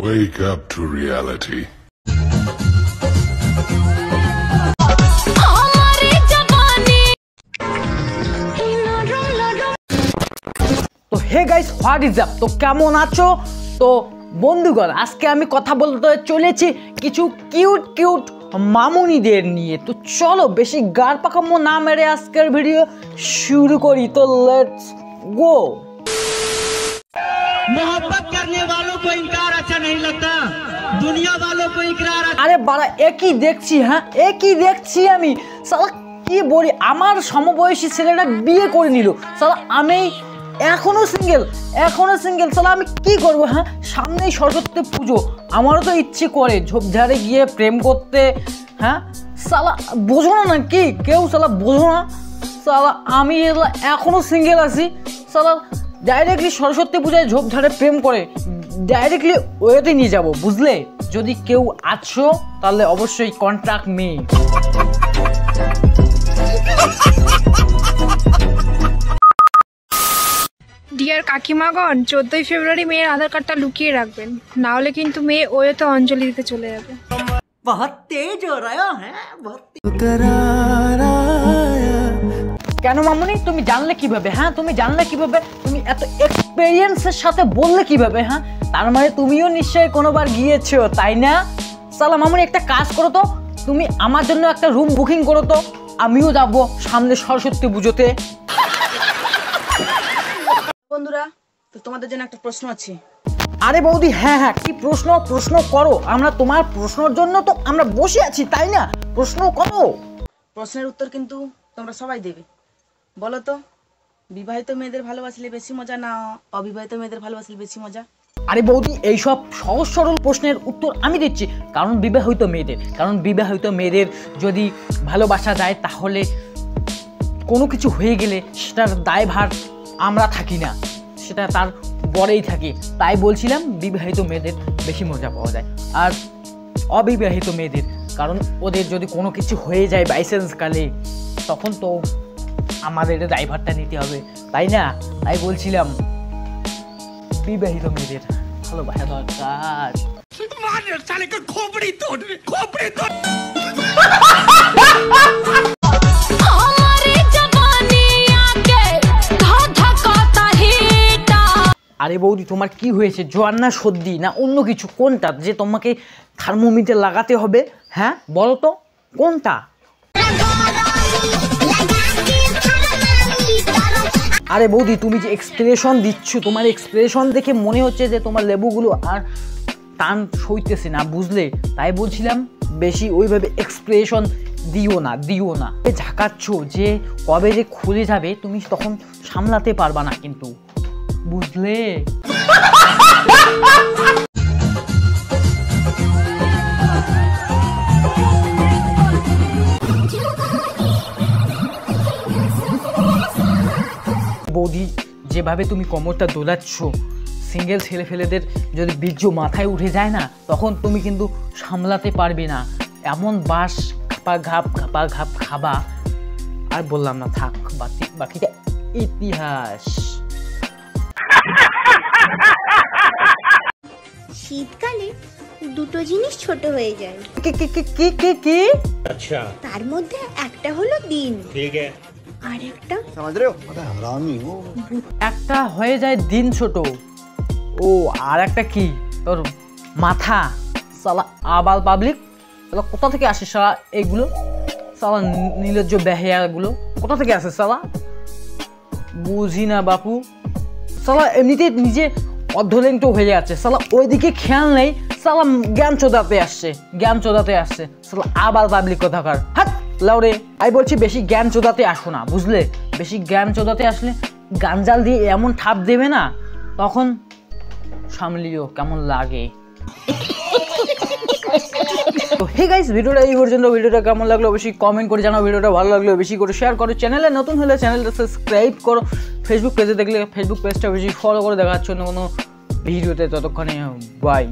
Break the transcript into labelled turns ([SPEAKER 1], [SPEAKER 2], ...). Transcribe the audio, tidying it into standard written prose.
[SPEAKER 1] Wake up to reality.
[SPEAKER 2] তো hey guys, what is up? তো কেমন আছো? তো বন্ধুগণ, আজকে আমি কথা বলতে চলেছি কিছু কিউট কিউট মামুনিদের নিয়ে। তো চলো বেশি গার পাকামো না মেরে আজকের ভিডিও শুরু করি। তো লেটস গো।
[SPEAKER 3] मोहब्बत करने वालों को इनकार अच्छा नहीं लगता, दुनिया वालों को इकरार।
[SPEAKER 2] আরে বাড়া, একই দেখছি, হ্যাঁ একই দেখছি আমি। সালা কি বলি, আমার সমবয়সী ছেলেটা বিয়ে করে নিল, সালা আমি এখনো সিঙ্গেল। সালা আমি কি করবো? হ্যাঁ, সামনেই সরস্বতী পুজো, আমারও তো ইচ্ছে করে ঝোপঝাড়ে গিয়ে প্রেম করতে। হ্যাঁ সালা বোঝো না কি কেউ? সালা বোঝো না? সালা আমি এখনো সিঙ্গেল আছি। সালা ডাইরেক্টলি সরস্বতী পূজায় ঝোপঝাড়ে প্রেম করে ডাইরেক্টলি ওয়েতে নিয়ে যাব, বুঝলে? যদি কেউ আছো তাহলে অবশ্যই কন্ট্যাক্ট মি।
[SPEAKER 4] ডিয়ার কাকিমাগণ, 14ই ফেব্রুয়ারি মেয়ের আধার কার্ডটা লুকিয়ে রাখবেন, না হলে কিন্তু মেয়ে ওয়েতে অঞ্জলি দিতে চলে যাবে।
[SPEAKER 2] বহুত তেজ হো রহা হ্যাঁ, বহুত। কেন মামুনি, তুমি জানলে কিভাবে? হ্যাঁ তুমি জানলে কিভাবে? তুমি এত এক্সপেরিয়েন্সের সাথে বললে কিভাবে? হ্যাঁ তার মানে তুমিও নিশ্চয়ই কোনোবার গিয়েছো, তাই না? সালা মামুনি, একটা কাজ করো তো, তুমি আমার জন্য একটা রুম বুকিং করো তো, আমিও যাব সামনে সরস্বতী পুজোতে।
[SPEAKER 5] বন্ধুরা, তো তোমাদের জন্য একটা প্রশ্ন আছে।
[SPEAKER 2] আরে বৌদি, হ্যাঁ কি প্রশ্ন করো, আমরা তোমার প্রশ্নের জন্য তো আমরা বসে আছি, তাই না? প্রশ্ন করো।
[SPEAKER 5] প্রশ্নের উত্তর কিন্তু তোমরা সবাই দেবে। বলো তো, বিবাহিত মেয়েদের ভালোবাসলে বেশি মজা না অবিবাহিত মেয়েদের ভালোবাসলে বেশি মজা?
[SPEAKER 2] আরে বৌদি, এইসব সহজ সরল প্রশ্নের উত্তর আমি দিচ্ছি। কারণ বিবাহিত মেয়েদের যদি ভালোবাসা যায় তাহলে কোনো কিছু হয়ে গেলে সেটার দায়ভার আমরা থাকি না, সেটা তার বরেই থাকে। তাই বলছিলাম বিবাহিত মেয়েদের বেশি মজা পাওয়া যায়। আর অবিবাহিত মেয়েদের, কারণ ওদের যদি কোনো কিছু হয়ে যায় বাইচান্স কালে, তখন তো আমাদের দায়ভারটা নিতে হবে, তাই না? তাই বলছিলাম বিবাহিত মেয়েদের ভালোবাসা দরকার। আরে বৌদি, তোমার কি হয়েছে? জ্বর না সর্দি না অন্য কিছু? কোনটা যে তোমাকে থার্মোমিটার লাগাতে হবে? হ্যাঁ বলো তো কোনটা? আরে বৌদি, তুমি যে এক্সপ্রেশন দিচ্ছ, তোমার এক্সপ্রেশন দেখে মনে হচ্ছে যে তোমার লেবুগুলো আর টান সইতেছে না, বুঝলে? তাই বলছিলাম বেশি ওইভাবে এক্সপ্রেশন দিও না। ঝাঁকাচ্ছ যে কবে যে খুলে যাবে তুমি তখন সামলাতে পারবা না কিন্তু, বুঝলে? বৌদি, যেভাবে তুমি কোমরটা দোলাচ্ছ, সিঙ্গেল ছেলে ফেলেদের যদি বীর্য মাথায় উঠে যায় না, তখন তুমি কিন্তু সামলাতে পারবে না। এমন বাস ঘাপা ঘাপ খাবা। আর বললাম না, থাক, বাকিটা ইতিহাস।
[SPEAKER 6] শীতকালে দুটো জিনিস ছোট হয়ে যায়।
[SPEAKER 2] কি?
[SPEAKER 6] আচ্ছা, তার মধ্যে একটা হলো দিন, ঠিক আছে, আর একটা
[SPEAKER 2] একটা হয়ে যায় দিন ছোট, ও আর একটা কি? তোর মাথা। সালা আবাল পাবলিক, সালা কোথা থেকে আসে সালা এগুলো? সালা নির্লজ্জ বেহায়াগুলো কোথা থেকে আসে সালা? বুঝি না বাপু। সালা এমনিতে নিজে অর্ধলেংটো হয়ে যাচ্ছে, সালা ওইদিকে খেয়াল নেই, সালা জ্ঞান চোদাতে আসছে সালা আবাল পাবলিক কোথাকার। হাট লাউরে, আমি বলছি বেশি জ্ঞান চোদাতে আসো না, বুঝলে? বেশি জ্ঞান চোদাতে আসলে গাঞ্জাল দিয়ে এমন ঠাপ দেবে না, তখন সামলিও কেমন লাগে। তো হে গাইস, ভিডিওটা এই পর্যন্ত। ভিডিওটা কেমন লাগলো অবশ্যই কমেন্ট করে জানাও। ভিডিওটা ভালো লাগলে বেশি করে শেয়ার করো। চ্যানেলে নতুন হলে চ্যানেলটা সাবস্ক্রাইব করো। ফেসবুক পেজে দেখলে ফেসবুক পেজটা বেশি ফলো করে। দেখা যাচ্ছে অন্য কোনো ভিডিওতে। ততক্ষণে বাই।